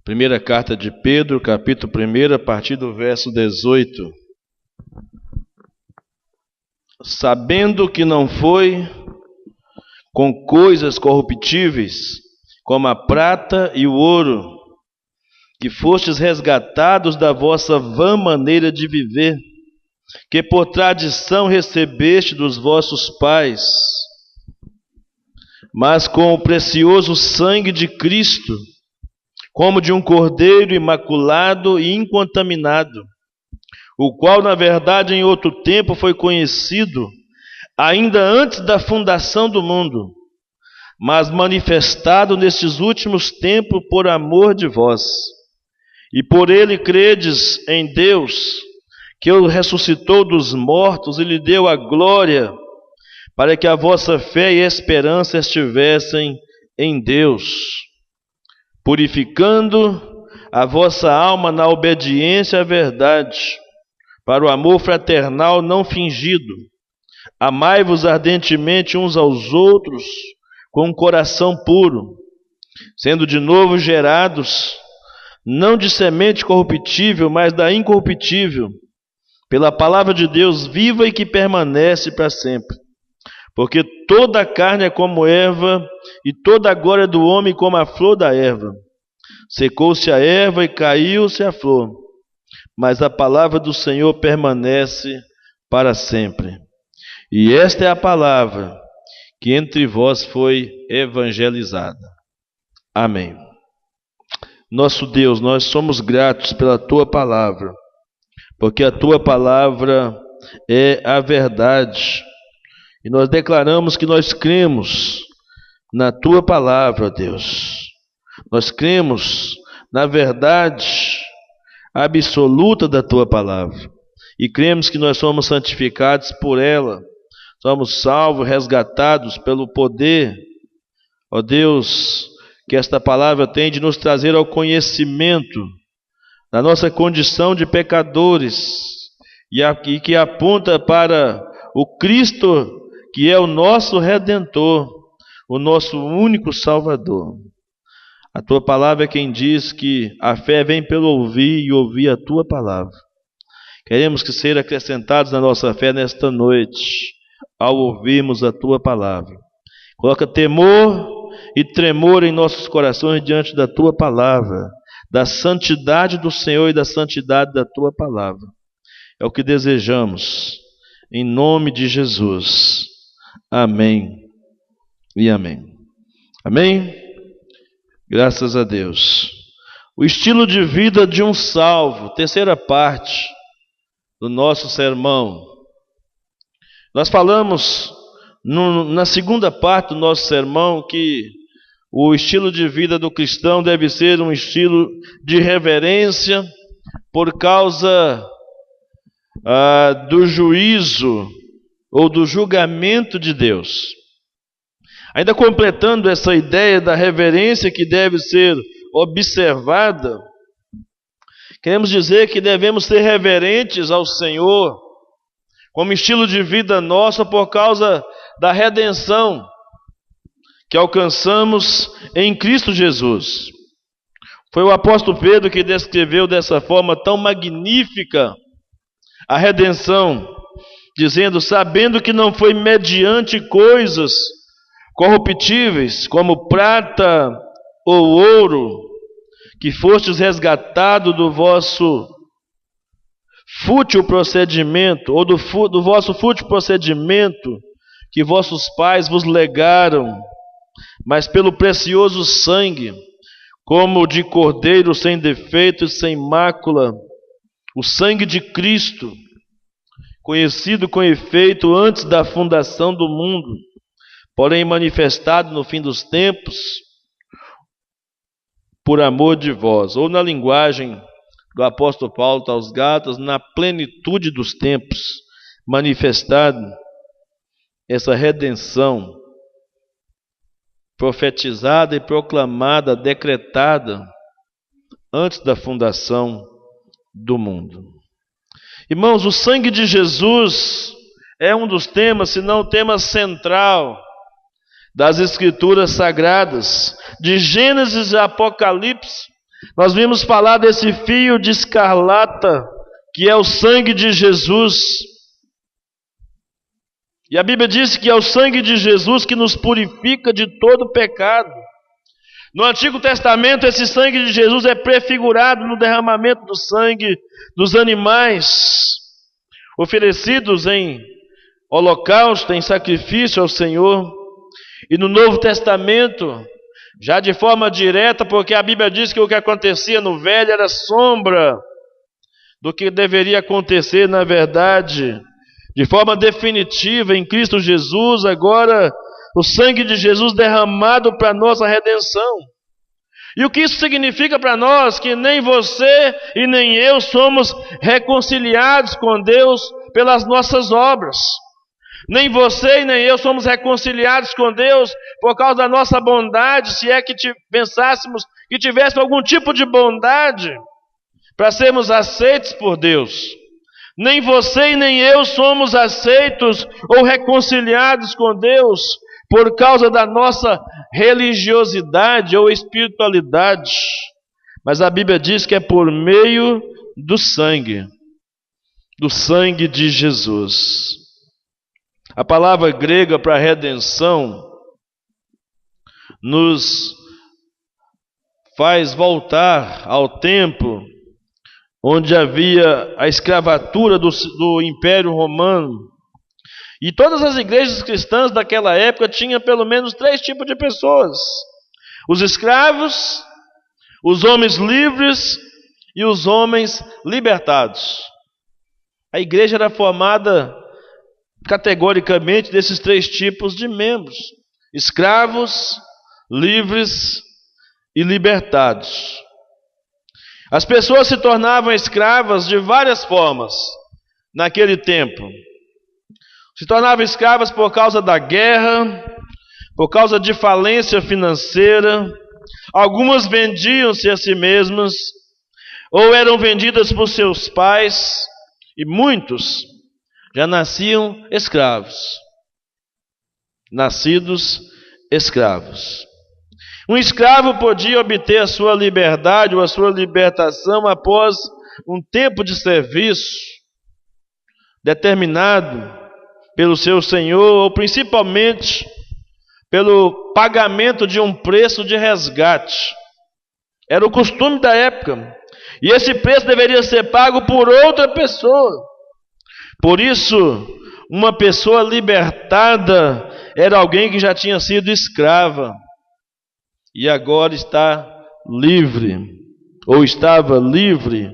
Primeira carta de Pedro, capítulo 1, a partir do verso 18. Sabendo que não foi com coisas corruptíveis, como a prata e o ouro, que fostes resgatados da vossa vã maneira de viver, que por tradição recebeste dos vossos pais, mas com o precioso sangue de Cristo, como de um cordeiro imaculado e incontaminado, o qual, na verdade, em outro tempo foi conhecido, ainda antes da fundação do mundo, mas manifestado nestes últimos tempos por amor de vós. E por ele credes em Deus, que o ressuscitou dos mortos e lhe deu a glória, para que a vossa fé e esperança estivessem em Deus, purificando a vossa alma na obediência à verdade, para o amor fraternal não fingido. Amai-vos ardentemente uns aos outros, com um coração puro, sendo de novo gerados, não de semente corruptível, mas da incorruptível, pela palavra de Deus viva e que permanece para sempre. Porque toda a carne é como erva, e toda a glória do homem como a flor da erva. Secou-se a erva e caiu-se a flor, mas a palavra do Senhor permanece para sempre. E esta é a palavra que entre vós foi evangelizada. Amém. Nosso Deus, nós somos gratos pela Tua palavra, porque a Tua palavra é a verdade. E nós declaramos que nós cremos na Tua palavra, Deus. Nós cremos na verdade absoluta da Tua palavra. E cremos que nós somos santificados por ela. Somos salvos, resgatados pelo poder, ó Deus, que esta palavra tem de nos trazer ao conhecimento da nossa condição de pecadores e que aponta para o Cristo, que é o nosso Redentor, o nosso único Salvador. A Tua palavra é quem diz que a fé vem pelo ouvir e ouvir a Tua palavra. Queremos que sejam acrescentados na nossa fé nesta noite, ao ouvirmos a Tua palavra. Coloca temor e tremor em nossos corações diante da Tua palavra, da santidade do Senhor e da santidade da Tua palavra. É o que desejamos, em nome de Jesus. Amém e amém. Amém? Graças a Deus. O estilo de vida de um salvo, terceira parte do nosso sermão. Nós falamos na segunda parte do nosso sermão que o estilo de vida do cristão deve ser um estilo de reverência por causa do juízo ou do julgamento de Deus. Ainda completando essa ideia da reverência que deve ser observada, queremos dizer que devemos ser reverentes ao Senhor como estilo de vida nosso por causa da redenção que alcançamos em Cristo Jesus. Foi o apóstolo Pedro que descreveu dessa forma tão magnífica a redenção, dizendo: sabendo que não foi mediante coisas corruptíveis, como prata ou ouro, que fostes resgatado do vosso fútil procedimento, ou do vosso fútil procedimento que vossos pais vos legaram, mas pelo precioso sangue, como de cordeiro sem defeito e sem mácula, o sangue de Cristo, conhecido com efeito antes da fundação do mundo, porém manifestado no fim dos tempos, por amor de vós, ou na linguagem do apóstolo Paulo aos Gálatas, na plenitude dos tempos, manifestado essa redenção, profetizada e proclamada, decretada, antes da fundação do mundo. Irmãos, o sangue de Jesus é um dos temas, se não o tema central das Escrituras Sagradas, de Gênesis a Apocalipse. Nós vimos falar desse fio de escarlata, que é o sangue de Jesus. E a Bíblia diz que é o sangue de Jesus que nos purifica de todo pecado. No Antigo Testamento, esse sangue de Jesus é prefigurado no derramamento do sangue dos animais, oferecidos em holocausto, em sacrifício ao Senhor. E no Novo Testamento, já de forma direta, porque a Bíblia diz que o que acontecia no Velho era sombra do que deveria acontecer na verdade, de forma definitiva em Cristo Jesus. Agora o sangue de Jesus derramado para nossa redenção. E o que isso significa para nós? Que nem você e nem eu somos reconciliados com Deus pelas nossas obras. Nem você e nem eu somos reconciliados com Deus por causa da nossa bondade, se é que pensássemos que tivéssemos algum tipo de bondade para sermos aceitos por Deus. Nem você e nem eu somos aceitos ou reconciliados com Deus por causa da nossa religiosidade ou espiritualidade. Mas a Bíblia diz que é por meio do sangue de Jesus. A palavra grega para redenção nos faz voltar ao tempo onde havia a escravatura do Império Romano. E todas as igrejas cristãs daquela época tinham pelo menos 3 tipos de pessoas: os escravos, os homens livres e os homens libertados. A igreja era formada categoricamente desses 3 tipos de membros: escravos, livres e libertados. As pessoas se tornavam escravas de várias formas naquele tempo. Se tornavam escravas por causa da guerra, por causa de falência financeira. Algumas vendiam-se a si mesmas, ou eram vendidas por seus pais, e muitos já nasciam escravos. Nascidos escravos. Um escravo podia obter a sua liberdade ou a sua libertação após um tempo de serviço determinado pelo seu senhor, ou principalmente pelo pagamento de um preço de resgate. Era o costume da época, e esse preço deveria ser pago por outra pessoa. Por isso, uma pessoa libertada era alguém que já tinha sido escrava e agora está livre, ou estava livre,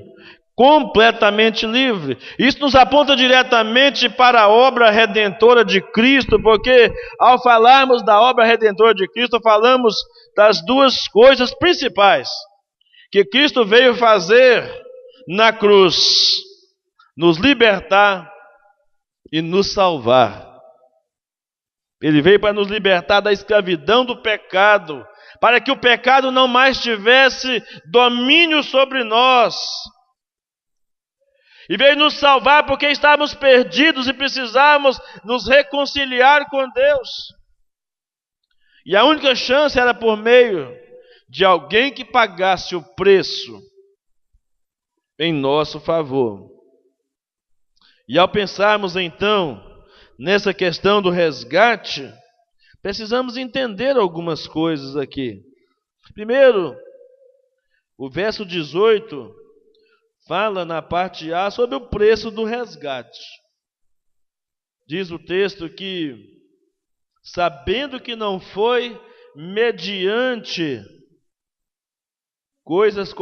completamente livre. Isso nos aponta diretamente para a obra redentora de Cristo, porque ao falarmos da obra redentora de Cristo, falamos das 2 coisas principais que Cristo veio fazer na cruz: nos libertar e nos salvar. Ele veio para nos libertar da escravidão do pecado, para que o pecado não mais tivesse domínio sobre nós. E veio nos salvar porque estávamos perdidos e precisávamos nos reconciliar com Deus. E a única chance era por meio de alguém que pagasse o preço em nosso favor. E ao pensarmos então nessa questão do resgate, precisamos entender algumas coisas aqui. Primeiro, o verso 18 fala na parte A sobre o preço do resgate. Diz o texto que, sabendo que não foi mediante coisas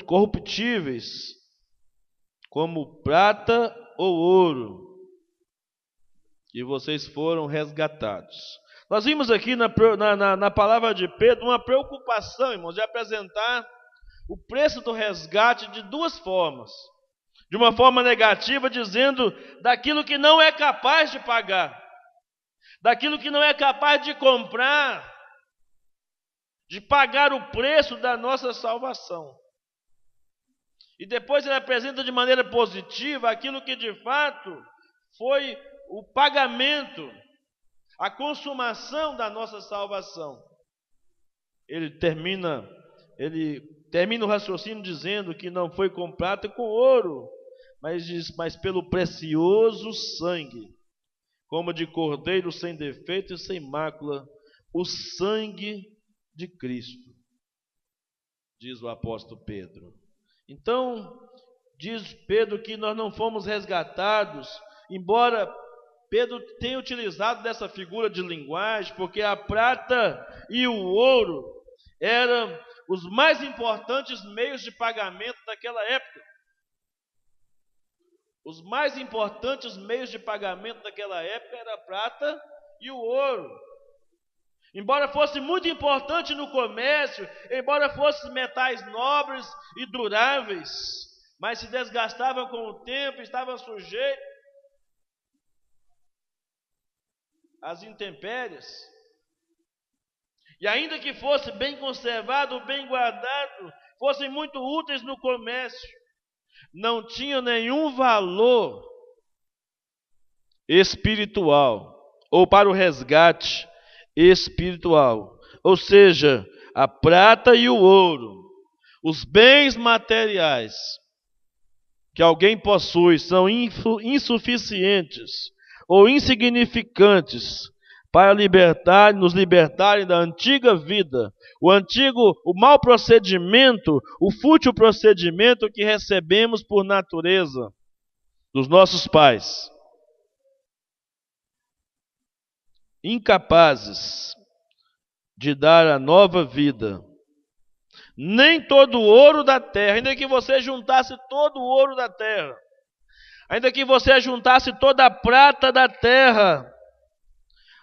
corruptíveis, como prata ou ouro, que vocês foram resgatados. Nós vimos aqui na palavra de Pedro uma preocupação, irmãos, de apresentar o preço do resgate de 2 formas. De uma forma negativa, dizendo daquilo que não é capaz de pagar, daquilo que não é capaz de comprar, de pagar o preço da nossa salvação. E depois ele apresenta de maneira positiva aquilo que de fato foi o pagamento, a consumação da nossa salvação. Ele Termina o raciocínio dizendo que não foi com prata e com ouro, mas pelo precioso sangue, como de cordeiro sem defeito e sem mácula, o sangue de Cristo, diz o apóstolo Pedro. Então, diz Pedro que nós não fomos resgatados, embora Pedro tenha utilizado dessa figura de linguagem, porque a prata e o ouro eram os mais importantes meios de pagamento daquela época. Os mais importantes meios de pagamento daquela época era a prata e o ouro. Embora fosse muito importante no comércio, embora fossem metais nobres e duráveis, mas se desgastavam com o tempo, estavam sujeitos às intempéries. E ainda que fosse bem conservado, bem guardado, fossem muito úteis no comércio, não tinham nenhum valor espiritual ou para o resgate espiritual. Ou seja, a prata e o ouro, os bens materiais que alguém possui, são insuficientes ou insignificantes para nos libertarem da antiga vida, o mau procedimento, o fútil procedimento que recebemos por natureza dos nossos pais. Incapazes de dar a nova vida. Nem todo o ouro da terra, ainda que você juntasse todo o ouro da terra, ainda que você juntasse toda a prata da terra,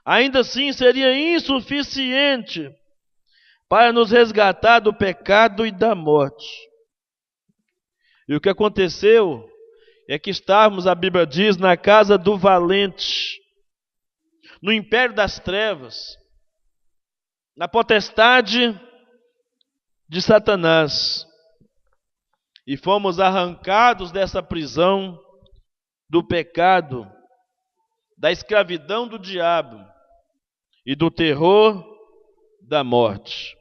ainda assim seria insuficiente para nos resgatar do pecado e da morte. E o que aconteceu é que estávamos, a Bíblia diz, na casa do valente, no império das trevas, na potestade de Satanás, e fomos arrancados dessa prisão do pecado, da escravidão do diabo e do terror da morte.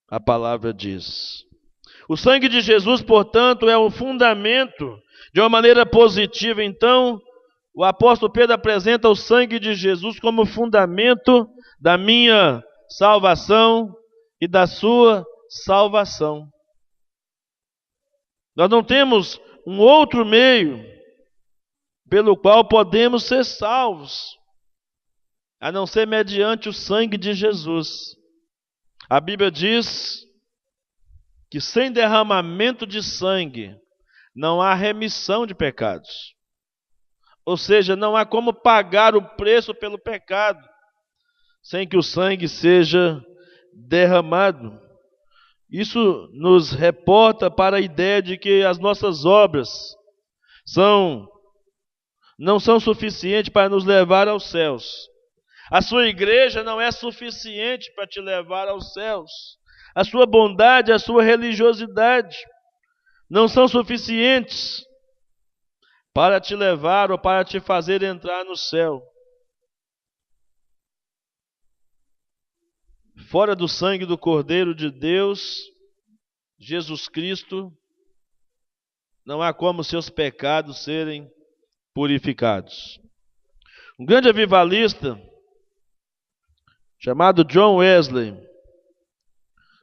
A palavra diz. O sangue de Jesus, portanto, é o fundamento de uma maneira positiva. Então, o apóstolo Pedro apresenta o sangue de Jesus como fundamento da minha salvação e da sua salvação. Nós não temos um outro meio pelo qual podemos ser salvos, a não ser mediante o sangue de Jesus. A Bíblia diz que sem derramamento de sangue não há remissão de pecados. Ou seja, não há como pagar o preço pelo pecado sem que o sangue seja derramado. Isso nos reporta para a ideia de que as nossas obras não são suficientes para nos levar aos céus. A sua igreja não é suficiente para te levar aos céus. A sua bondade, a sua religiosidade não são suficientes para te levar ou para te fazer entrar no céu. Fora do sangue do Cordeiro de Deus, Jesus Cristo, não há como seus pecados serem purificados. Um grande avivalista, chamado John Wesley,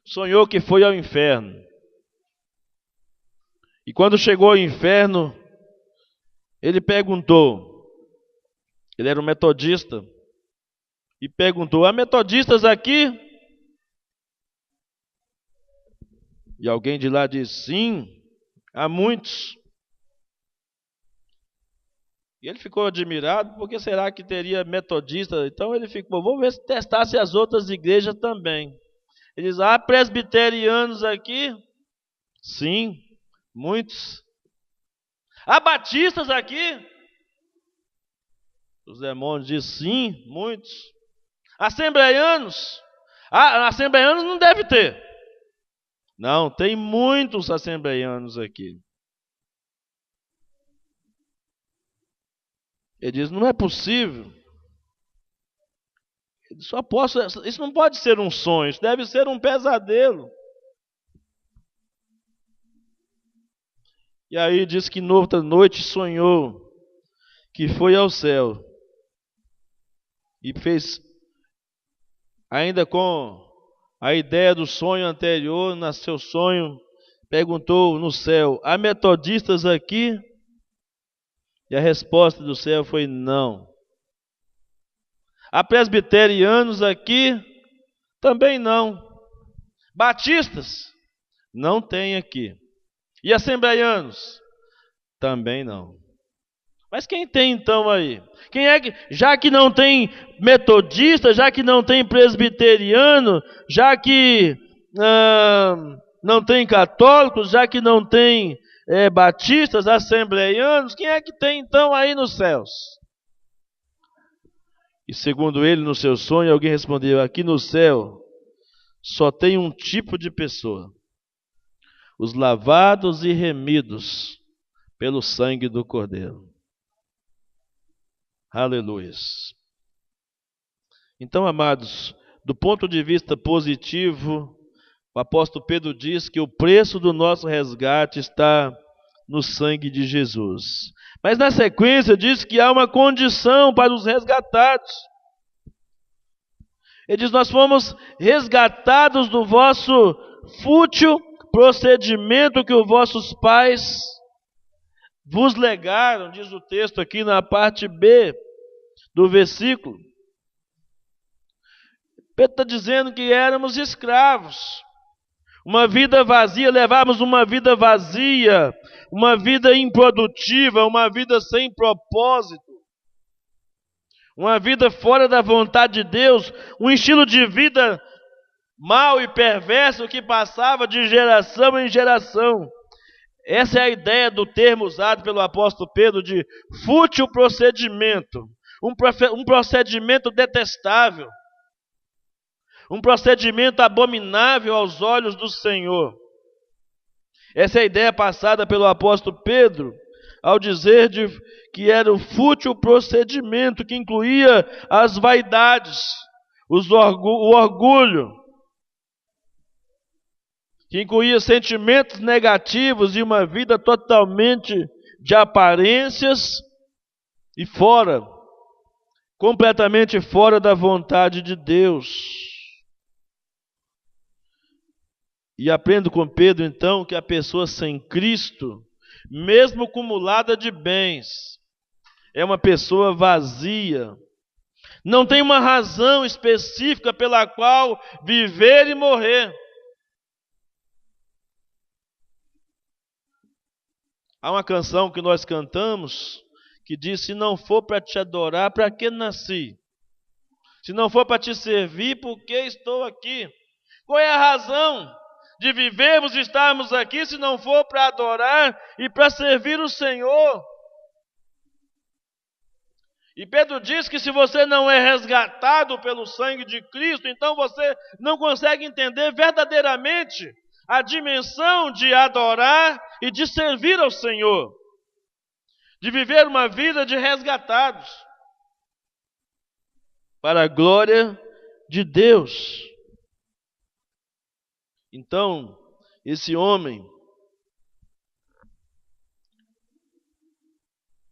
sonhou que foi ao inferno. E quando chegou ao inferno, ele perguntou, ele era um metodista, e perguntou: há metodistas aqui? E alguém de lá disse: sim, há muitos. E ele ficou admirado, porque será que teria metodista? Então ele ficou, vou ver se testasse as outras igrejas também. Ele diz: há presbiterianos aqui? Sim, muitos. Há batistas aqui? Os demônios dizem: sim, muitos. Assembleianos? Assembleianos não deve ter. Não, tem muitos assembleianos aqui. Ele diz: não é possível. Isso não pode ser um sonho, isso deve ser um pesadelo. E aí diz que noutra noite sonhou que foi ao céu e fez, ainda com a ideia do sonho anterior, no seu sonho, perguntou no céu: há metodistas aqui? E a resposta do céu foi não. Há presbiterianos aqui? Também não. Batistas? Não tem aqui. E assembleianos? Também não. Mas quem tem então aí? Quem é que, já que não tem metodista, já que não tem presbiteriano, já que não tem católicos, já que não tem batistas, assembleianos, quem é que tem então aí nos céus? E segundo ele, no seu sonho, alguém respondeu: aqui no céu só tem um tipo de pessoa: os lavados e remidos pelo sangue do Cordeiro. Aleluia. Então, amados, do ponto de vista positivo, o apóstolo Pedro diz que o preço do nosso resgate está no sangue de Jesus. Mas na sequência diz que há uma condição para os resgatados. Ele diz: nós fomos resgatados do vosso fútil procedimento que os vossos pais vos legaram, diz o texto aqui na parte B do versículo. Pedro está dizendo que éramos escravos, uma vida vazia, levávamos uma vida vazia, uma vida improdutiva, uma vida sem propósito, uma vida fora da vontade de Deus, um estilo de vida mau e perverso que passava de geração em geração. Essa é a ideia do termo usado pelo apóstolo Pedro de fútil procedimento, um procedimento detestável, um procedimento abominável aos olhos do Senhor. Essa é a ideia passada pelo apóstolo Pedro ao dizer que era o fútil procedimento que incluía as vaidades, o orgulho, que incluía sentimentos negativos e uma vida totalmente de aparências e completamente fora da vontade de Deus. E aprendo com Pedro, então, que a pessoa sem Cristo, mesmo acumulada de bens, é uma pessoa vazia. Não tem uma razão específica pela qual viver e morrer. Há uma canção que nós cantamos que diz: se não for para te adorar, para que nasci? Se não for para te servir, por que estou aqui? Qual é a razão de vivermos e estarmos aqui se não for para adorar e para servir o Senhor? E Pedro diz que se você não é resgatado pelo sangue de Cristo, então você não consegue entender verdadeiramente a dimensão de adorar e de servir ao Senhor, de viver uma vida de resgatados para a glória de Deus. Então, esse homem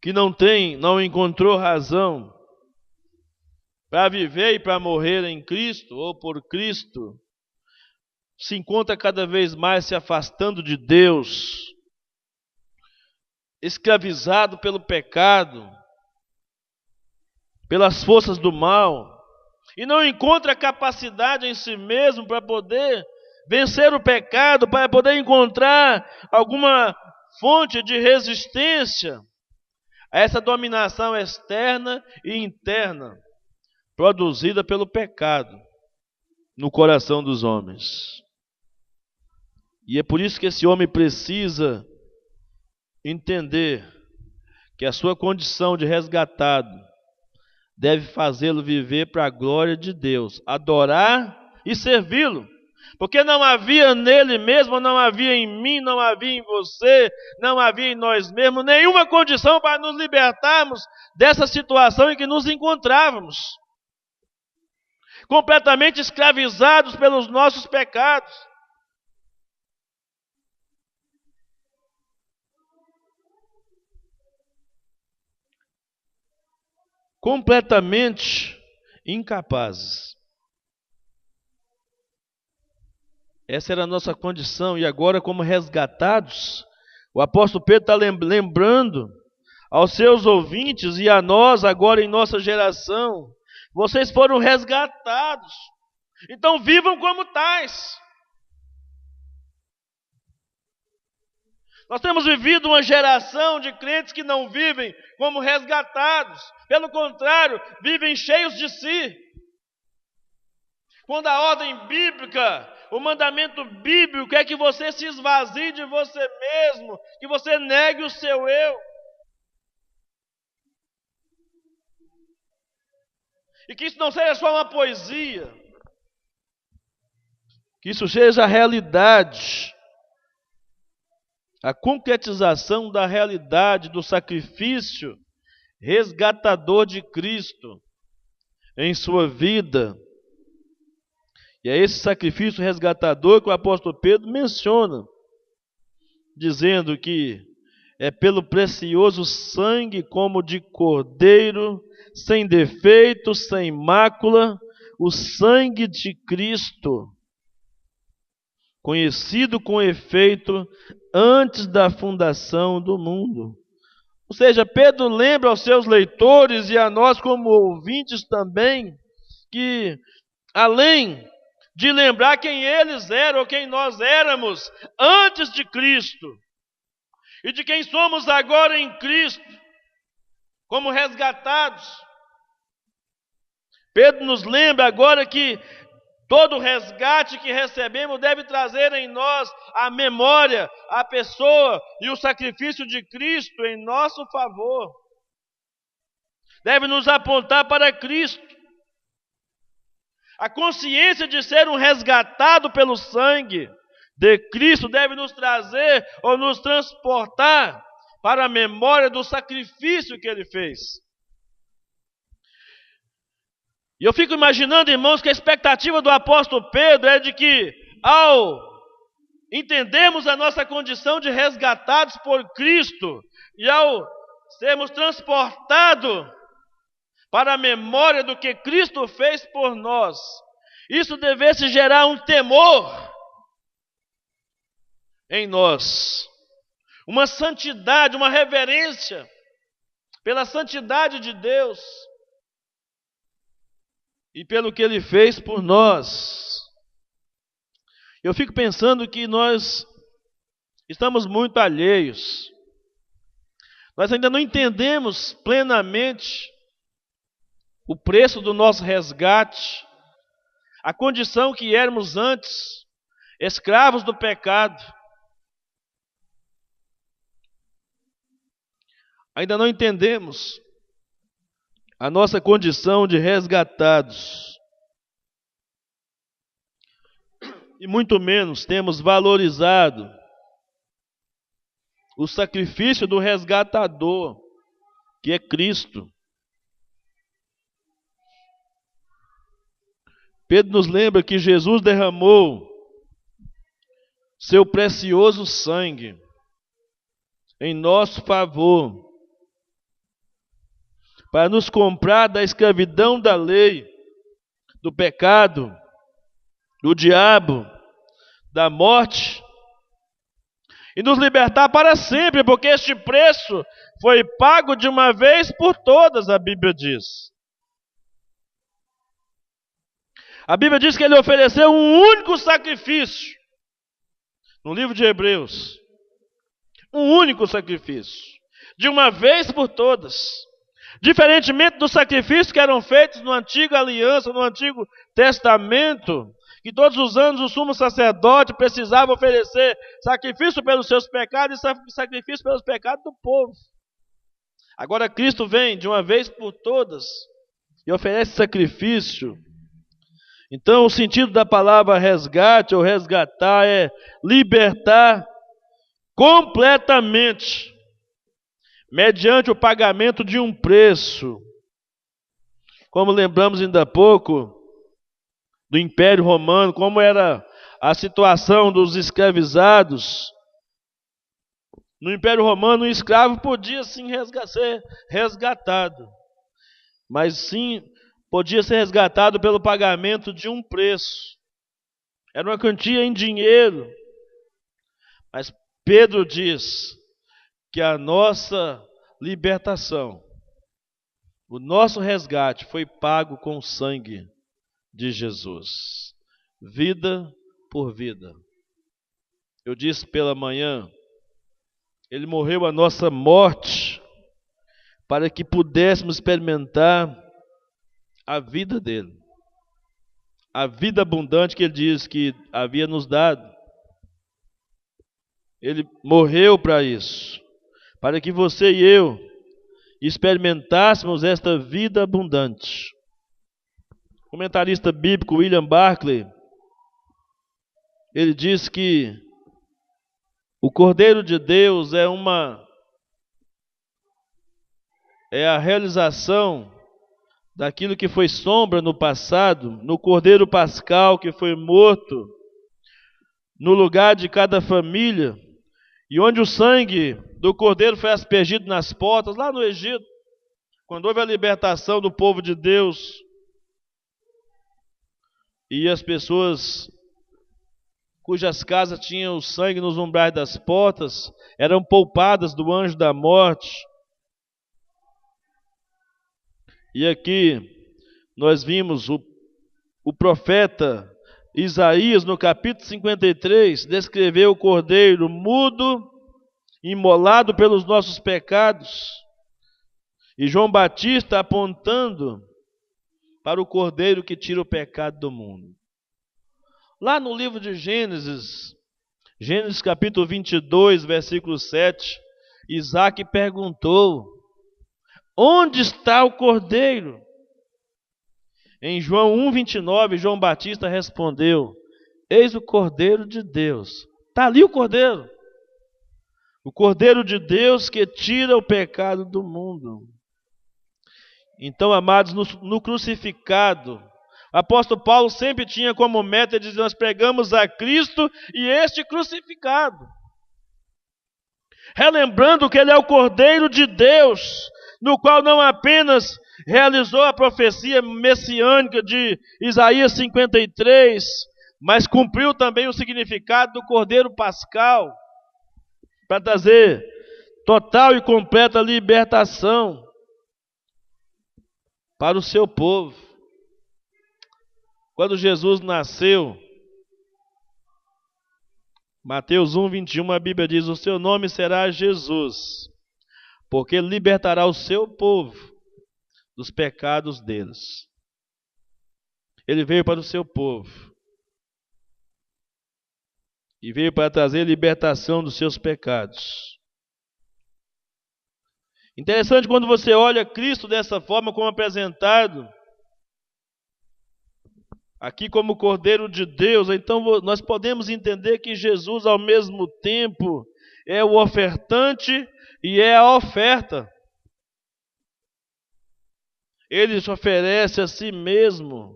que não encontrou razão para viver e para morrer em Cristo ou por Cristo, se encontra cada vez mais se afastando de Deus, escravizado pelo pecado, pelas forças do mal, e não encontra capacidade em si mesmo para poder vencer o pecado, para poder encontrar alguma fonte de resistência a essa dominação externa e interna produzida pelo pecado no coração dos homens. E é por isso que esse homem precisa entender que a sua condição de resgatado deve fazê-lo viver para a glória de Deus, adorar e servi-lo. Porque não havia nele mesmo, não havia em mim, não havia em você, não havia em nós mesmos nenhuma condição para nos libertarmos dessa situação em que nos encontrávamos, completamente escravizados pelos nossos pecados. completamente incapazes. Essa era a nossa condição, e agora, como resgatados, o apóstolo Pedro está lembrando aos seus ouvintes e a nós, agora em nossa geração: vocês foram resgatados, então vivam como tais. Nós temos vivido uma geração de crentes que não vivem como resgatados, pelo contrário, vivem cheios de si. Quando a ordem bíblica, o mandamento bíblico é que você se esvazie de você mesmo, que você negue o seu eu. E que isso não seja só uma poesia, que isso seja a realidade, a concretização da realidade do sacrifício resgatador de Cristo em sua vida. E é esse sacrifício resgatador que o apóstolo Pedro menciona, dizendo que é pelo precioso sangue como de cordeiro, sem defeito, sem mácula, o sangue de Cristo, conhecido com efeito antes da fundação do mundo. Ou seja, Pedro lembra aos seus leitores e a nós como ouvintes também, que além de lembrar quem eles eram ou quem nós éramos antes de Cristo, e de quem somos agora em Cristo, como resgatados, Pedro nos lembra agora que todo resgate que recebemos deve trazer em nós a memória, a pessoa e o sacrifício de Cristo em nosso favor. Deve nos apontar para Cristo. A consciência de ser um resgatado pelo sangue de Cristo deve nos trazer ou nos transportar para a memória do sacrifício que Ele fez. E eu fico imaginando, irmãos, que a expectativa do apóstolo Pedro é de que, ao entendermos a nossa condição de resgatados por Cristo, e ao sermos transportados para a memória do que Cristo fez por nós, isso devesse gerar um temor em nós, uma santidade, uma reverência pela santidade de Deus e pelo que Ele fez por nós. Eu fico pensando que nós estamos muito alheios. Nós ainda não entendemos plenamente o preço do nosso resgate, a condição que éramos antes, escravos do pecado. Ainda não entendemos a nossa condição de resgatados. E muito menos temos valorizado o sacrifício do resgatador, que é Cristo. Pedro nos lembra que Jesus derramou seu precioso sangue em nosso favor, para nos comprar da escravidão da lei, do pecado, do diabo, da morte, e nos libertar para sempre, porque este preço foi pago de uma vez por todas, a Bíblia diz. A Bíblia diz que Ele ofereceu um único sacrifício, no livro de Hebreus, um único sacrifício, de uma vez por todas. Diferentemente dos sacrifícios que eram feitos na antiga aliança, no Antigo Testamento, que todos os anos o sumo sacerdote precisava oferecer sacrifício pelos seus pecados e sacrifício pelos pecados do povo. Agora Cristo vem de uma vez por todas e oferece sacrifício. Então o sentido da palavra resgate ou resgatar é libertar completamente, mediante o pagamento de um preço. Como lembramos ainda há pouco do Império Romano, como era a situação dos escravizados. No Império Romano, um escravo podia sim ser resgatado. mas sim podia ser resgatado pelo pagamento de um preço. Era uma quantia em dinheiro. Mas Pedro diz que a nossa libertação, o nosso resgate foi pago com o sangue de Jesus, vida por vida. Eu disse pela manhã, ele morreu a nossa morte para que pudéssemos experimentar a vida dele, a vida abundante que ele diz que havia nos dado. Ele morreu para isso, para que você e eu experimentássemos esta vida abundante. O comentarista bíblico William Barclay, ele diz que o Cordeiro de Deus é a realização daquilo que foi sombra no passado, no Cordeiro Pascal que foi morto no lugar de cada família, e onde o sangue do Cordeiro foi aspergido nas portas, lá no Egito, quando houve a libertação do povo de Deus, e as pessoas cujas casas tinham o sangue nos umbrais das portas, eram poupadas do anjo da morte. E aqui nós vimos o profeta Isaías, no capítulo 53, descreveu o cordeiro mudo, imolado pelos nossos pecados, e João Batista apontando para o cordeiro que tira o pecado do mundo. Lá no livro de Gênesis capítulo 22, versículo 7, Isaac perguntou: onde está o cordeiro? Em João 1:29, João Batista respondeu: eis o Cordeiro de Deus. Está ali o Cordeiro. O Cordeiro de Deus que tira o pecado do mundo. Então, amados, no crucificado, o apóstolo Paulo sempre tinha como meta dizer: nós pregamos a Cristo e este crucificado. Relembrando que ele é o Cordeiro de Deus, no qual não apenas realizou a profecia messiânica de Isaías 53, mas cumpriu também o significado do Cordeiro Pascal, para trazer total e completa libertação para o seu povo. Quando Jesus nasceu, Mateus 1:21, a Bíblia diz: o seu nome será Jesus, porque ele libertará o seu povo dos pecados deles. Ele veio para o seu povo e veio para trazer libertação dos seus pecados. Interessante quando você olha Cristo dessa forma, como apresentado aqui como Cordeiro de Deus, então nós podemos entender que Jesus ao mesmo tempo é o ofertante e é a oferta. Ele se oferece a si mesmo.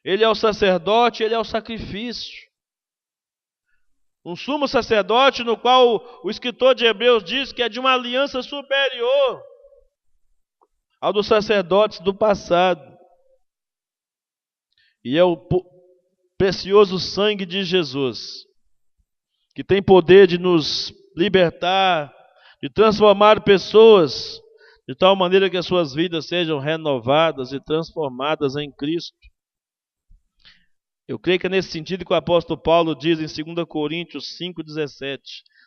Ele é o sacerdote, ele é o sacrifício. Um sumo sacerdote no qual o escritor de Hebreus diz que é de uma aliança superior ao dos sacerdotes do passado. E é o precioso sangue de Jesus, que tem poder de nos libertar, de transformar pessoas, de tal maneira que as suas vidas sejam renovadas e transformadas em Cristo. Eu creio que é nesse sentido que o apóstolo Paulo diz em 2 Coríntios 5,17: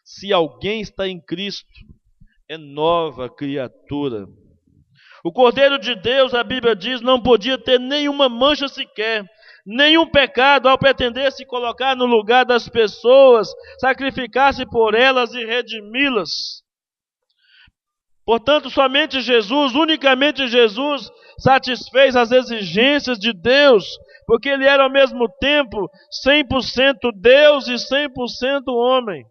se alguém está em Cristo, é nova criatura. O Cordeiro de Deus, a Bíblia diz, não podia ter nenhuma mancha sequer, nenhum pecado, ao pretender se colocar no lugar das pessoas, sacrificar-se por elas e redimi-las. Portanto, somente Jesus, unicamente Jesus, satisfez as exigências de Deus, porque ele era ao mesmo tempo 100% Deus e 100% homem.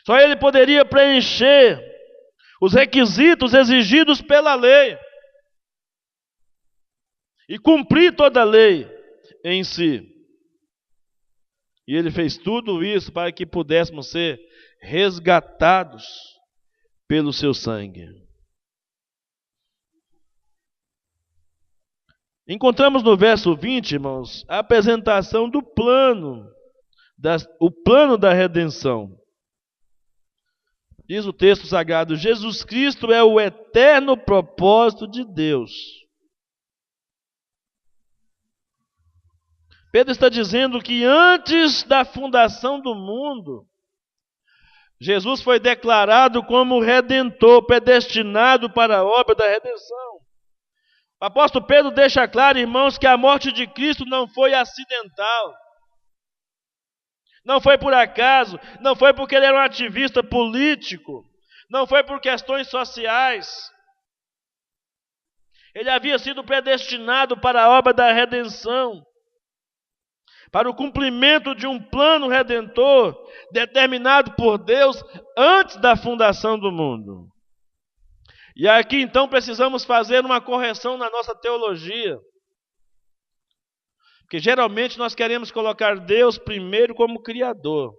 Só ele poderia preencher os requisitos exigidos pela lei e cumprir toda a lei em si. E ele fez tudo isso para que pudéssemos ser resgatados pelo seu sangue. Encontramos no verso 20, irmãos, a apresentação do plano, o plano da redenção. Diz o texto sagrado: Jesus Cristo é o eterno propósito de Deus. Pedro está dizendo que antes da fundação do mundo, Jesus foi declarado como redentor, predestinado para a obra da redenção. O apóstolo Pedro deixa claro, irmãos, que a morte de Cristo não foi acidental. Não foi por acaso, não foi porque ele era um ativista político, não foi por questões sociais. Ele havia sido predestinado para a obra da redenção, para o cumprimento de um plano redentor determinado por Deus antes da fundação do mundo. E aqui então precisamos fazer uma correção na nossa teologia. Porque geralmente nós queremos colocar Deus primeiro como Criador.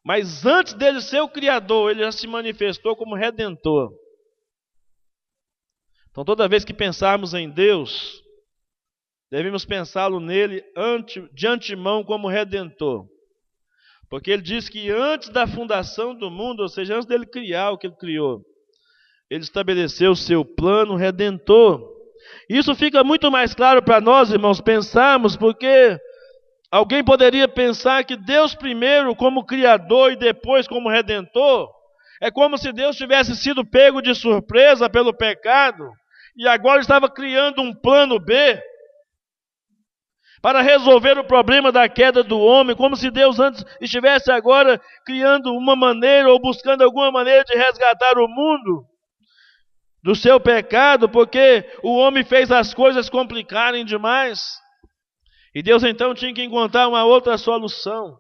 Mas antes dele ser o Criador, ele já se manifestou como Redentor. Então toda vez que pensarmos em Deus, devemos pensá-lo nele de antemão como Redentor. Porque ele diz que antes da fundação do mundo, ou seja, antes dele criar o que ele criou, ele estabeleceu o seu plano redentor. Isso fica muito mais claro para nós, irmãos, pensarmos, porque alguém poderia pensar que Deus primeiro como Criador e depois como Redentor, é como se Deus tivesse sido pego de surpresa pelo pecado e agora estava criando um plano B para resolver o problema da queda do homem, como se Deus antes estivesse agora criando uma maneira ou buscando alguma maneira de resgatar o mundo do seu pecado, porque o homem fez as coisas complicarem demais. E Deus então tinha que encontrar uma outra solução.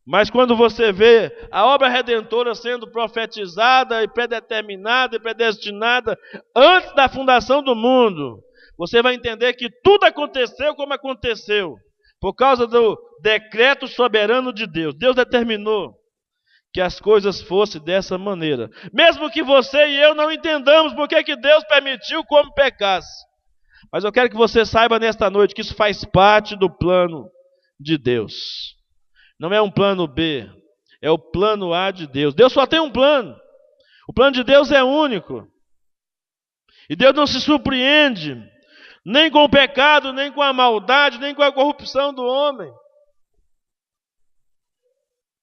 Mas quando você vê a obra redentora sendo profetizada e predeterminada e predestinada antes da fundação do mundo, você vai entender que tudo aconteceu como aconteceu, por causa do decreto soberano de Deus. Deus determinou que as coisas fossem dessa maneira. Mesmo que você e eu não entendamos por que Deus permitiu como pecasse. Mas eu quero que você saiba nesta noite que isso faz parte do plano de Deus. Não é um plano B, é o plano A de Deus. Deus só tem um plano. O plano de Deus é único. E Deus não se surpreende nem com o pecado, nem com a maldade, nem com a corrupção do homem.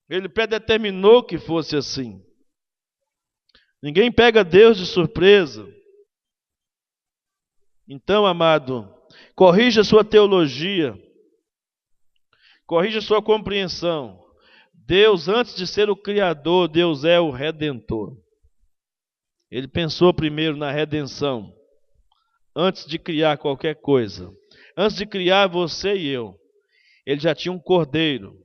Ele predeterminou que fosse assim. Ninguém pega Deus de surpresa. Então, amado, corrija sua teologia. Corrija sua compreensão. Deus, antes de ser o Criador, Deus é o Redentor. Ele pensou primeiro na redenção, antes de criar qualquer coisa. Antes de criar você e eu, ele já tinha um cordeiro.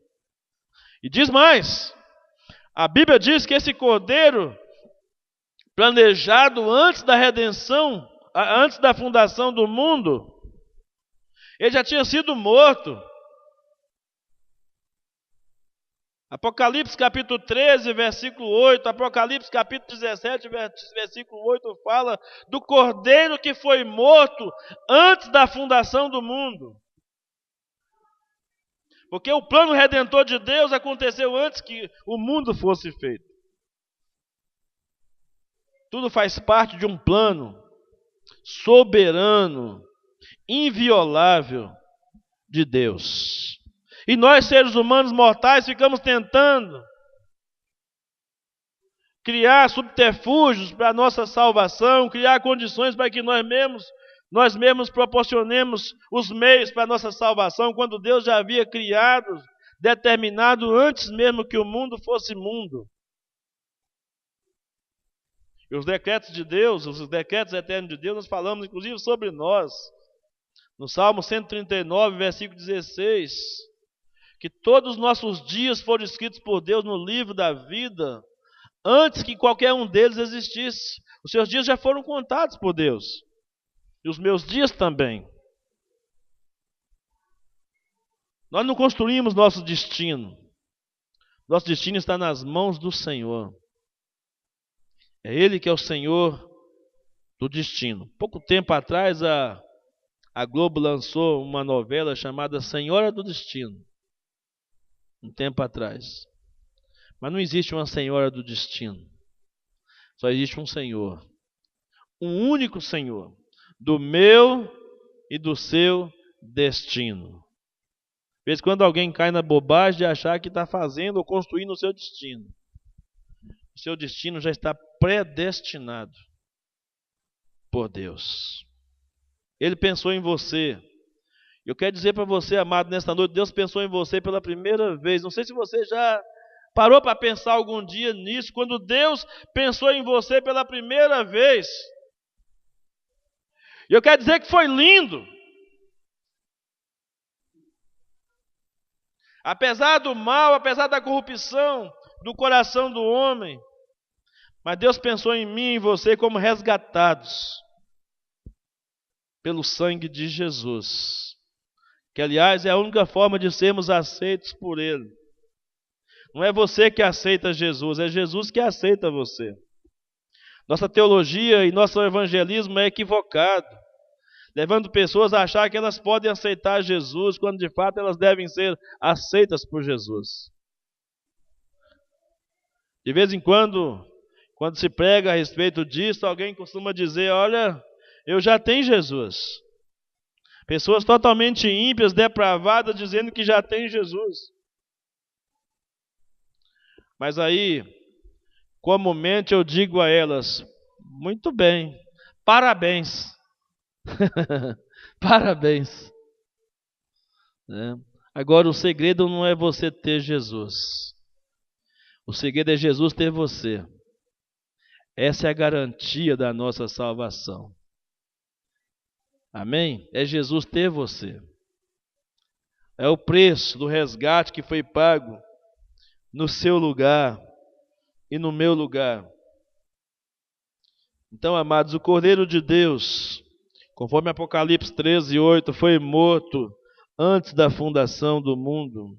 E diz mais, a Bíblia diz que esse cordeiro, planejado antes da redenção, antes da fundação do mundo, ele já tinha sido morto. Apocalipse capítulo 13, versículo 8, Apocalipse capítulo 17, versículo 8, fala do cordeiro que foi morto antes da fundação do mundo. Porque o plano redentor de Deus aconteceu antes que o mundo fosse feito. Tudo faz parte de um plano soberano, inviolável de Deus. E nós, seres humanos mortais, ficamos tentando criar subterfúgios para a nossa salvação, criar condições para que nós mesmos proporcionemos os meios para a nossa salvação, quando Deus já havia criado, determinado antes mesmo que o mundo fosse mundo. E os decretos de Deus, os decretos eternos de Deus, nós falamos inclusive sobre nós. No Salmo 139, versículo 16, que todos os nossos dias foram escritos por Deus no livro da vida, antes que qualquer um deles existisse. Os seus dias já foram contados por Deus. E os meus dias também. Nós não construímos nosso destino. Nosso destino está nas mãos do Senhor. É Ele que é o Senhor do destino. Pouco tempo atrás, a Globo lançou uma novela chamada Senhora do Destino. Um tempo atrás. Mas não existe uma Senhora do Destino. Só existe um Senhor. Um único Senhor. Do meu e do seu destino. Às vezes, quando alguém cai na bobagem de achar que está fazendo ou construindo o seu destino. O seu destino já está predestinado por Deus. Ele pensou em você. Eu quero dizer para você, amado, nesta noite, Deus pensou em você pela primeira vez. Não sei se você já parou para pensar algum dia nisso, quando Deus pensou em você pela primeira vez. E eu quero dizer que foi lindo. Apesar do mal, apesar da corrupção do coração do homem, mas Deus pensou em mim e em você como resgatados pelo sangue de Jesus, que aliás é a única forma de sermos aceitos por Ele. Não é você que aceita Jesus, é Jesus que aceita você. Nossa teologia e nosso evangelismo é equivocado, levando pessoas a achar que elas podem aceitar Jesus, quando de fato elas devem ser aceitas por Jesus. De vez em quando se prega a respeito disso, alguém costuma dizer, olha, eu já tenho Jesus. Pessoas totalmente ímpias, depravadas, dizendo que já tem Jesus. Mas aí, comumente eu digo a elas, muito bem, parabéns. Parabéns. Agora o segredo não é você ter Jesus. O segredo é Jesus ter você. Essa é a garantia da nossa salvação. Amém? É Jesus ter você. É o preço do resgate que foi pago no seu lugar e no meu lugar. Então, amados, o Cordeiro de Deus, conforme Apocalipse 13:8, foi morto antes da fundação do mundo.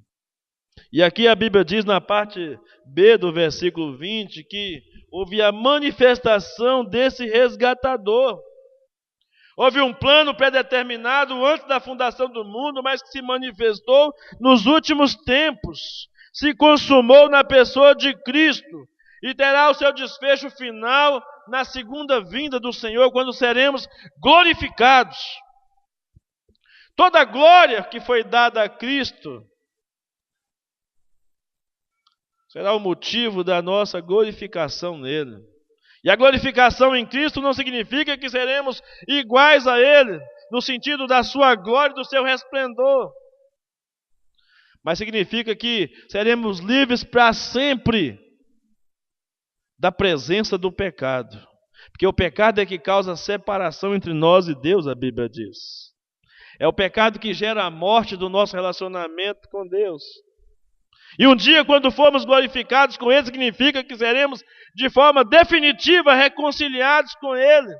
E aqui a Bíblia diz na parte B do versículo 20 que houve a manifestação desse resgatador. Houve um plano predeterminado antes da fundação do mundo, mas que se manifestou nos últimos tempos. Se consumou na pessoa de Cristo e terá o seu desfecho final na segunda vinda do Senhor, quando seremos glorificados. Toda a glória que foi dada a Cristo será o motivo da nossa glorificação nele. E a glorificação em Cristo não significa que seremos iguais a Ele, no sentido da sua glória e do seu resplendor. Mas significa que seremos livres para sempre da presença do pecado. Porque o pecado é que causa separação entre nós e Deus, a Bíblia diz. É o pecado que gera a morte do nosso relacionamento com Deus. E um dia, quando formos glorificados com Ele, significa que seremos de forma definitiva reconciliados com Ele.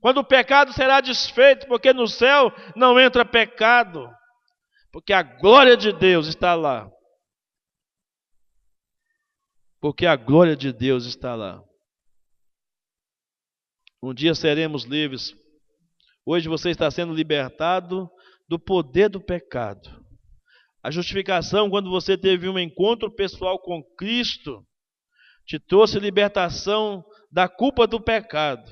Quando o pecado será desfeito, porque no céu não entra pecado, porque a glória de Deus está lá. Porque a glória de Deus está lá. Um dia seremos livres. Hoje você está sendo libertado do poder do pecado. A justificação, quando você teve um encontro pessoal com Cristo, te trouxe libertação da culpa do pecado.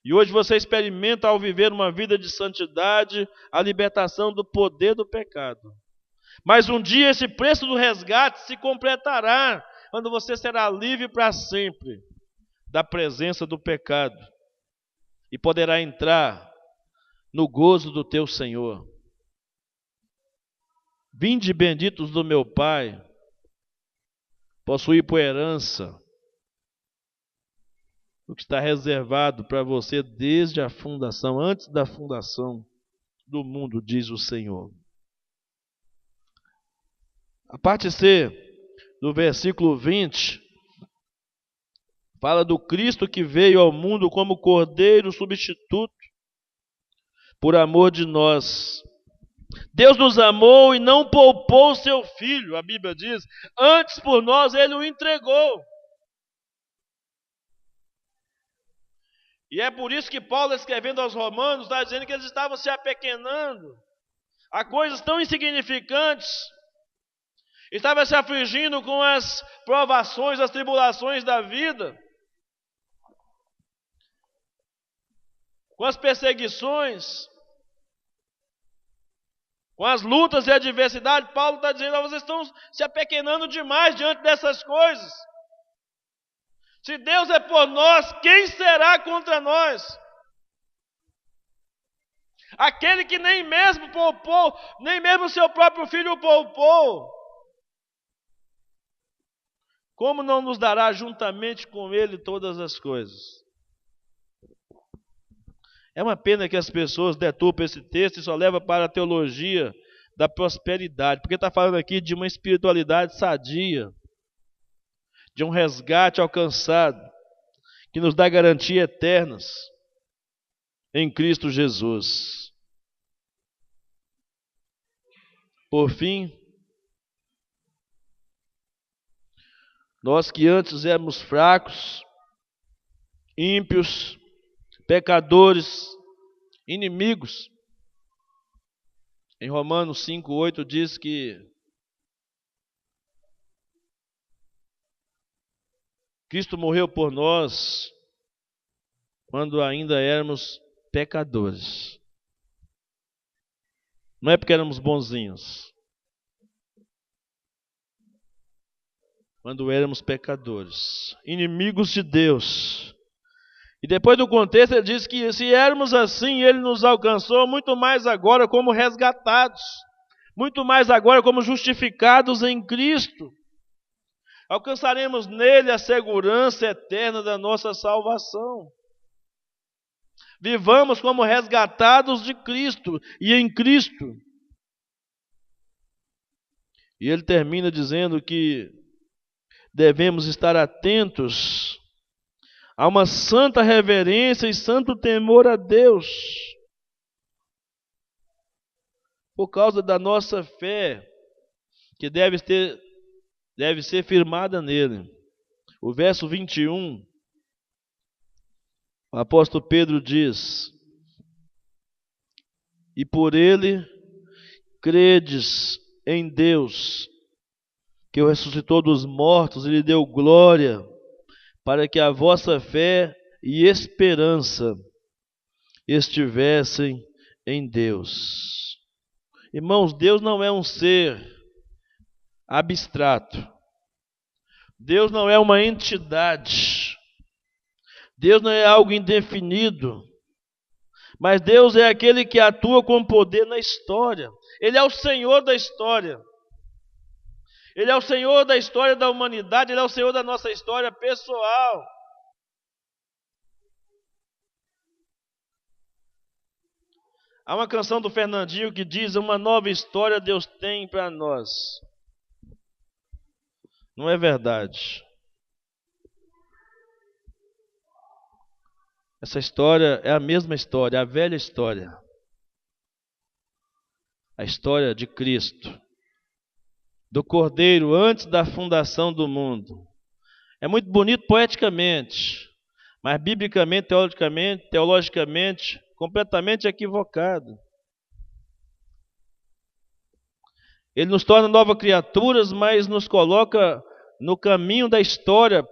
E hoje você experimenta, ao viver uma vida de santidade, a libertação do poder do pecado. Mas um dia esse preço do resgate se completará, quando você será livre para sempre da presença do pecado e poderá entrar no gozo do teu Senhor. Vinde benditos do meu Pai, possuir por herança o que está reservado para você desde a fundação, antes da fundação do mundo, diz o Senhor. A parte C do versículo 20 fala do Cristo que veio ao mundo como cordeiro substituto por amor de nós. Deus nos amou e não poupou seu Filho, a Bíblia diz, antes por nós Ele o entregou. E é por isso que Paulo, escrevendo aos Romanos, está dizendo que eles estavam se apequenando a coisas tão insignificantes, estavam se afligindo com as provações, as tribulações da vida, com as perseguições, com as lutas e adversidade. Paulo está dizendo: vocês estão se apequenando demais diante dessas coisas. Se Deus é por nós, quem será contra nós? Aquele que nem mesmo poupou, nem mesmo seu próprio filho poupou, como não nos dará juntamente com ele todas as coisas? É uma pena que as pessoas deturpam esse texto e só levam para a teologia da prosperidade, porque está falando aqui de uma espiritualidade sadia, de um resgate alcançado, que nos dá garantias eternas em Cristo Jesus. Por fim, nós que antes éramos fracos, ímpios, pecadores, inimigos, em Romanos 5:8 diz que Cristo morreu por nós quando ainda éramos pecadores. Não é porque éramos bonzinhos. Quando éramos pecadores, inimigos de Deus. E depois do contexto ele diz que se éramos assim, ele nos alcançou, muito mais agora como resgatados, muito mais agora como justificados em Cristo. Alcançaremos nele a segurança eterna da nossa salvação. Vivamos como resgatados de Cristo e em Cristo. E ele termina dizendo que devemos estar atentos a uma santa reverência e santo temor a Deus, por causa da nossa fé, que deve ser firmada nele. O verso 21, o apóstolo Pedro diz: e por ele credes em Deus, que o ressuscitou dos mortos e lhe deu glória, para que a vossa fé e esperança estivessem em Deus. Irmãos, Deus não é um ser abstrato. Deus não é uma entidade. Deus não é algo indefinido. Mas Deus é aquele que atua com poder na história. Ele é o Senhor da história. Ele é o Senhor da história da humanidade. Ele é o Senhor da nossa história pessoal. Há uma canção do Fernandinho que diz: uma nova história Deus tem para nós. Não é verdade. Essa história é a mesma história, a velha história. A história de Cristo, do Cordeiro antes da fundação do mundo. É muito bonito poeticamente, mas biblicamente, teologicamente, completamente equivocado. Ele nos torna novas criaturas, mas nos coloca no caminho da história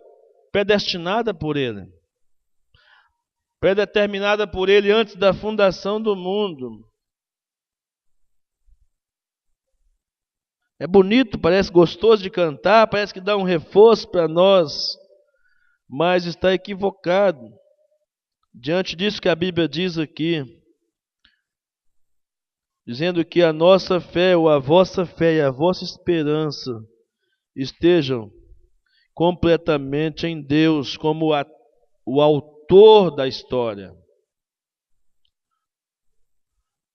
predestinada por Ele, predeterminada por Ele antes da fundação do mundo. É bonito, parece gostoso de cantar, parece que dá um reforço para nós, mas está equivocado. Diante disso que a Bíblia diz aqui, dizendo que a nossa fé, ou a vossa fé e a vossa esperança estejam completamente em Deus, como o autor da história,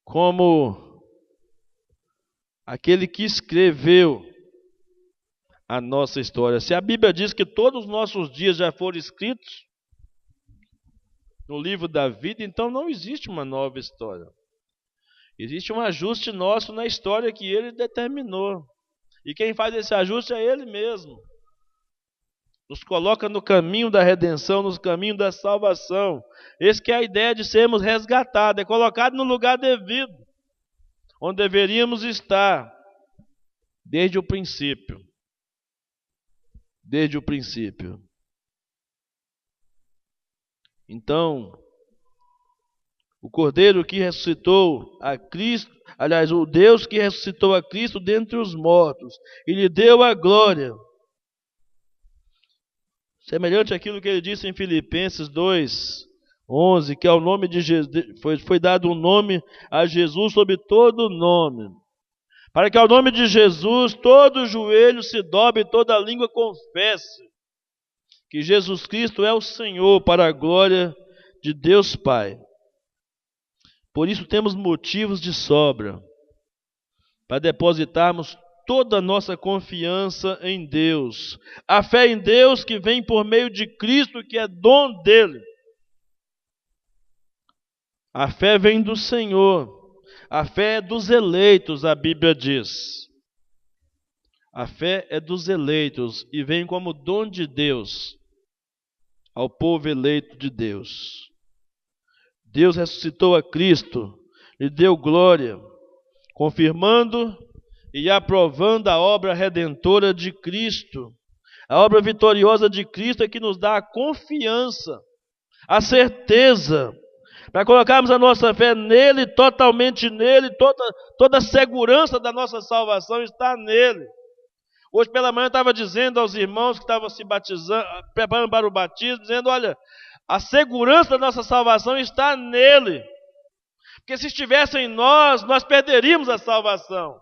como aquele que escreveu a nossa história. Se a Bíblia diz que todos os nossos dias já foram escritos no livro da vida, então não existe uma nova história. Existe um ajuste nosso na história que Ele determinou. E quem faz esse ajuste é Ele mesmo. nos coloca no caminho da redenção, no caminho da salvação. Essa que é a ideia de sermos resgatados, é colocado no lugar devido, onde deveríamos estar desde o princípio. Desde o princípio. Então, o Cordeiro que ressuscitou a Cristo, aliás, o Deus que ressuscitou a Cristo dentre os mortos e lhe deu a glória, semelhante àquilo que ele disse em Filipenses 2:11, que ao nome de Jesus foi dado um nome a Jesus sobre todo nome, para que ao nome de Jesus todo joelho se dobre e toda língua confesse que Jesus Cristo é o Senhor, para a glória de Deus Pai. Por isso temos motivos de sobra para depositarmos toda a nossa confiança em Deus. A fé em Deus que vem por meio de Cristo, que é dom dele. A fé vem do Senhor. A fé é dos eleitos, a Bíblia diz. A fé é dos eleitos e vem como dom de Deus ao povo eleito de Deus. Deus ressuscitou a Cristo, lhe deu glória, confirmando e aprovando a obra redentora de Cristo. A obra vitoriosa de Cristo é que nos dá a confiança, a certeza, para colocarmos a nossa fé nele, totalmente nele, toda a segurança da nossa salvação está nele. Hoje pela manhã eu estava dizendo aos irmãos que estavam se batizando, preparando para o batismo, dizendo, olha, a segurança da nossa salvação está nele. Porque se estivesse em nós, nós perderíamos a salvação.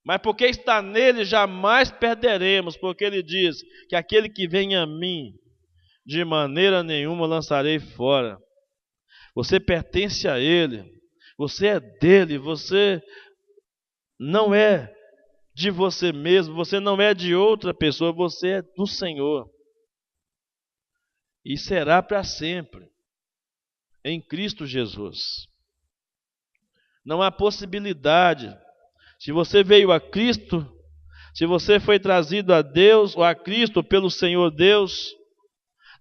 Mas porque está nele, jamais perderemos, porque ele diz que aquele que vem a mim, de maneira nenhuma lançarei fora. Você pertence a ele, você é dele, você não é de você mesmo, você não é de outra pessoa, você é do Senhor. E será para sempre, em Cristo Jesus. Não há possibilidade. Se você veio a Cristo, se você foi trazido a Deus ou a Cristo pelo Senhor Deus,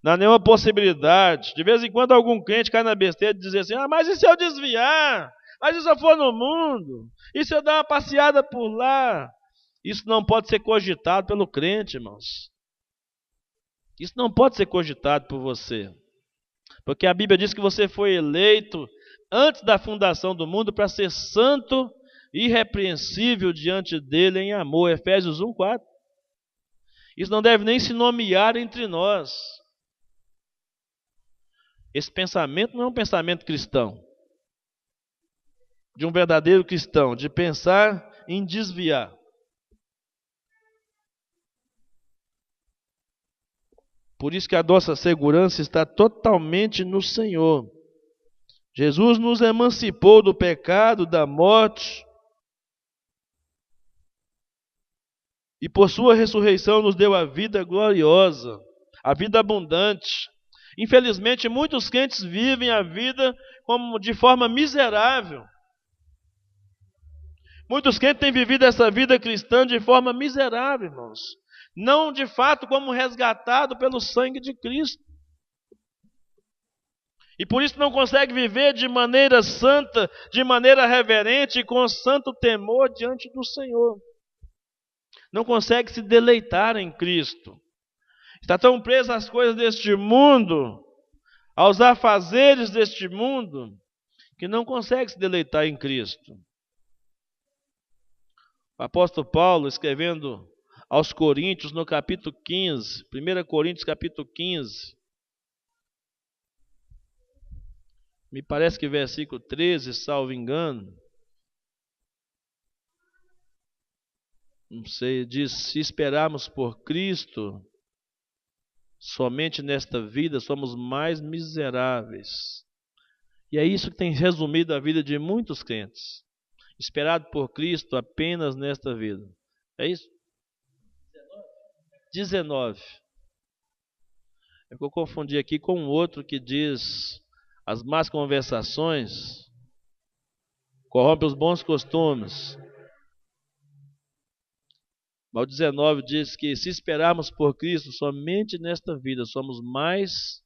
não há nenhuma possibilidade. De vez em quando algum crente cai na besteira de dizer assim, mas e se eu desviar? Mas e se eu for no mundo? E se eu dar uma passeada por lá? Isso não pode ser cogitado pelo crente, irmãos. Isso não pode ser cogitado por você. Porque a Bíblia diz que você foi eleito antes da fundação do mundo para ser santo e irrepreensível diante dele em amor. Efésios 1:4. Isso não deve nem se nomear entre nós. Esse pensamento não é um pensamento cristão, de um verdadeiro cristão, de pensar em desviar. Por isso que a nossa segurança está totalmente no Senhor. Jesus nos emancipou do pecado, da morte, e por sua ressurreição nos deu a vida gloriosa, a vida abundante. Infelizmente, muitos crentes vivem a vida de forma miserável. Muitos crentes têm vivido essa vida cristã de forma miserável, irmãos. Não de fato como resgatado pelo sangue de Cristo. E por isso não consegue viver de maneira santa, de maneira reverente e com santo temor diante do Senhor. Não consegue se deleitar em Cristo. Está tão preso às coisas deste mundo, aos afazeres deste mundo, que não consegue se deleitar em Cristo. O apóstolo Paulo, escrevendo aos Coríntios, no capítulo 15, 1 Coríntios capítulo 15, me parece que versículo 13, salvo engano, não sei, diz, se esperarmos por Cristo, somente nesta vida somos mais miseráveis. E é isso que tem resumido a vida de muitos crentes. Esperado por Cristo apenas nesta vida. É isso? 19. É que eu confundi aqui com um outro que diz, as más conversações corrompem os bons costumes. Mas o 19 diz que se esperarmos por Cristo somente nesta vida, somos mais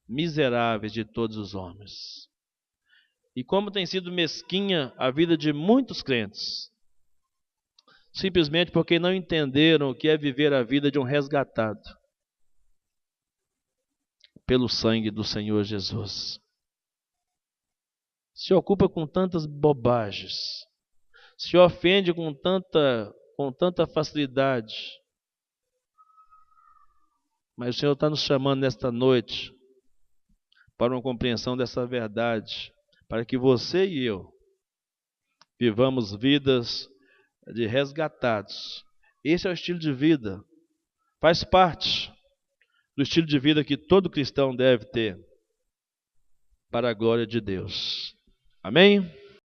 miseráveis de todos os homens. E como tem sido mesquinha a vida de muitos crentes, simplesmente porque não entenderam o que é viver a vida de um resgatado pelo sangue do Senhor Jesus. Se ocupa com tantas bobagens, se ofende com tanta facilidade. Mas o Senhor está nos chamando nesta noite para uma compreensão dessa verdade, para que você e eu vivamos vidas de resgatados. Esse é o estilo de vida, faz parte do estilo de vida que todo cristão deve ter para a glória de Deus. Amém?